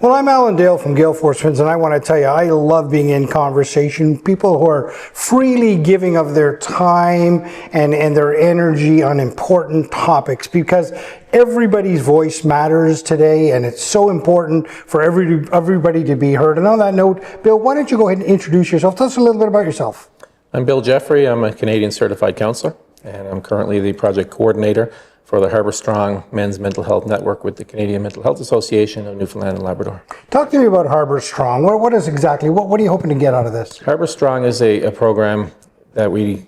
Well, I'm Alan Dale from Gale Force Winds, and I want to tell you, I love being in conversation. People who are freely giving of their time and their energy on important topics, because everybody's voice matters today, and it's so important for everybody to be heard. And on that note, Bill, why don't you go ahead and introduce yourself? Tell us a little bit about yourself. I'm Bill Jeffery. I'm a Canadian certified counsellor, and I'm currently the project coordinator for the Harbour Strong Men's Mental Health Network with the Canadian Mental Health Association of Newfoundland and Labrador. Talk to me about Harbour Strong. What is exactly, what are you hoping to get out of this? Harbour Strong is a program that we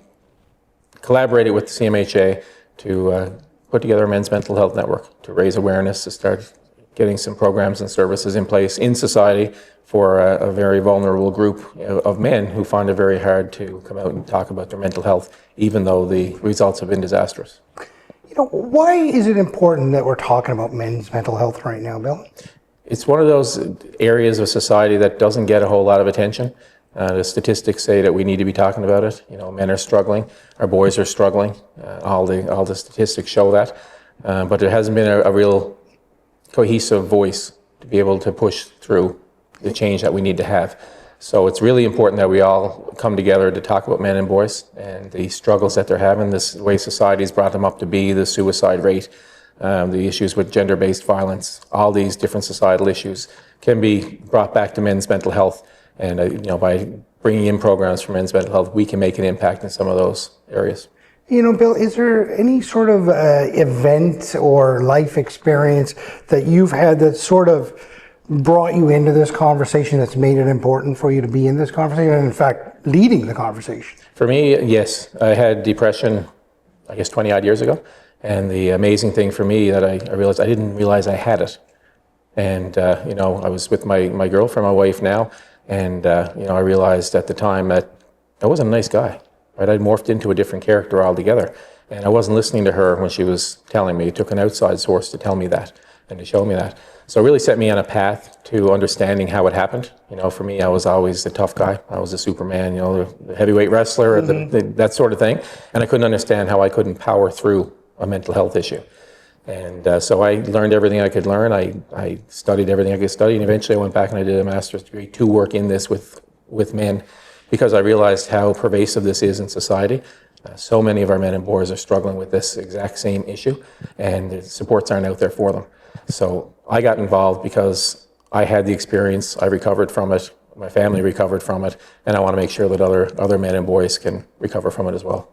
collaborated with the CMHA to put together a men's mental health network to raise awareness, to start getting some programs and services in place in society for a very vulnerable group of men who find it very hard to come out and talk about their mental health, even though the results have been disastrous. You know, why is it important that we're talking about men's mental health right now, Bill? It's one of those areas of society that doesn't get a whole lot of attention. The statistics say that we need to be talking about it. You know, men are struggling, our boys are struggling. All the statistics show that, but there hasn't been a real cohesive voice to be able to push through the change that we need to have. So it's really important that we all come together to talk about men and boys and the struggles that they're having, this way society's brought them up to be, the suicide rate, the issues with gender-based violence, all these different societal issues can be brought back to men's mental health. And you know, by bringing in programs for men's mental health, we can make an impact in some of those areas. You know, Bill, is there any sort of event or life experience that you've had that sort of brought you into this conversation, that's made it important for you to be in this conversation, and in fact, leading the conversation? For me, yes. I had depression, I guess, 20 odd years ago. And the amazing thing for me that I realized, I didn't realize I had it. And, you know, I was with my girlfriend, my wife now, and, you know, I realized at the time that I wasn't a nice guy, right? I'd morphed into a different character altogether. And I wasn't listening to her when she was telling me. It took an outside source to tell me that and to show me that. So it really set me on a path to understanding how it happened. You know, for me, I was always the tough guy. I was a Superman, you know, the heavyweight wrestler, that sort of thing. And I couldn't understand how I couldn't power through a mental health issue. And so I learned everything I could learn. I studied everything I could study, and eventually I went back and I did a master's degree to work in this with men, because I realized how pervasive this is in society. So many of our men and boys are struggling with this exact same issue, and the supports aren't out there for them. So I got involved because I had the experience, I recovered from it, my family recovered from it, and I want to make sure that other men and boys can recover from it as well.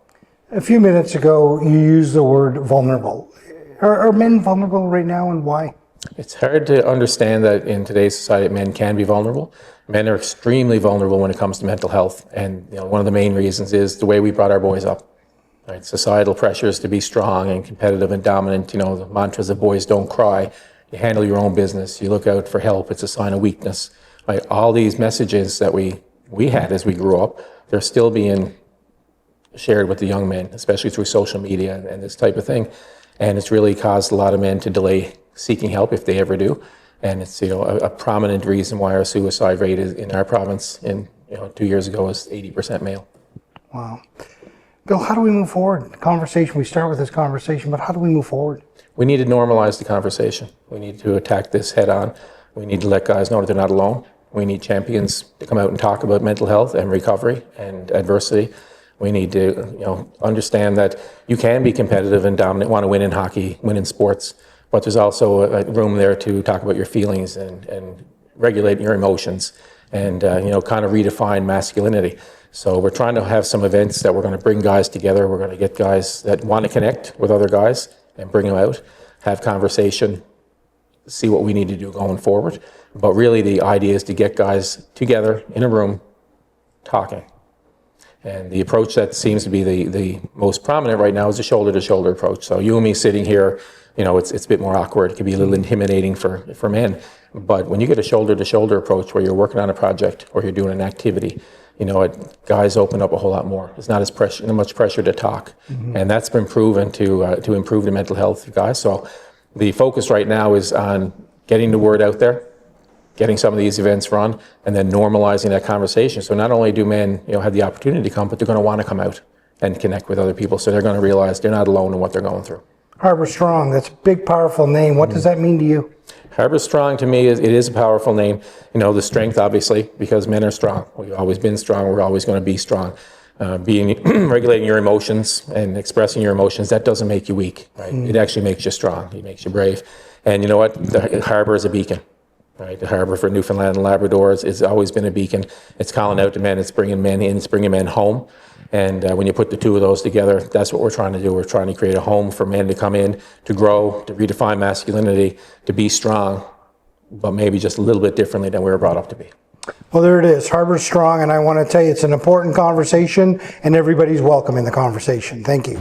A few minutes ago, you used the word vulnerable. Are men vulnerable right now, and why? It's hard to understand that in today's society men can be vulnerable. Men are extremely vulnerable when it comes to mental health, and you know, one of the main reasons is the way we brought our boys up. Right? Societal pressures to be strong and competitive and dominant, you know, the mantras of boys don't cry, you handle your own business, you look out for help, it's a sign of weakness. Right? All these messages that we had as we grew up, they're still being shared with the young men, especially through social media and this type of thing. And it's really caused a lot of men to delay seeking help if they ever do. And it's, you know, a prominent reason why our suicide rate is in our province 2 years ago was 80% male. Wow. Bill, how do we move forward? The conversation, we start with this conversation, but how do we move forward? We need to normalize the conversation. We need to attack this head on. We need to let guys know that they're not alone. We need champions to come out and talk about mental health and recovery and adversity. We need to, you know, understand that you can be competitive and dominant, want to win in hockey, win in sports, but there's also a room there to talk about your feelings and regulate your emotions and, you know, kind of redefine masculinity. So we're trying to have some events that we're going to bring guys together. We're going to get guys that want to connect with other guys and bring them out, have conversation, see what we need to do going forward. But really the idea is to get guys together in a room talking. And the approach that seems to be the most prominent right now is the shoulder-to-shoulder approach. So you and me sitting here, you know, it's a bit more awkward. It can be a little intimidating for men. But when you get a shoulder-to-shoulder approach where you're working on a project or you're doing an activity, you know, guys open up a whole lot more. There's not as much pressure to talk. And that's been proven to improve the mental health of guys. So the focus right now is on getting the word out there, getting some of these events run, and then normalizing that conversation. So not only do men, you know, have the opportunity to come, but they're going to want to come out and connect with other people. So they're going to realize they're not alone in what they're going through. Harbour Strong, that's a big, powerful name. What does that mean to you? Harbour Strong to me is a powerful name. You know, the strength obviously, because men are strong. We've always been strong. We're always going to be strong. Regulating your emotions and expressing your emotions, that doesn't make you weak, right? It actually makes you strong. It makes you brave. And you know what? The harbour is a beacon, right? The harbour for Newfoundland and Labrador has always been a beacon. It's calling out to men. It's bringing men in. It's bringing men home. And when you put the two of those together, that's what we're trying to do. We're trying to create a home for men to come in, to grow, to redefine masculinity, to be strong, but maybe just a little bit differently than we were brought up to be. Well, there it is, Harbour Strong, and I want to tell you it's an important conversation, and everybody's welcome in the conversation. Thank you.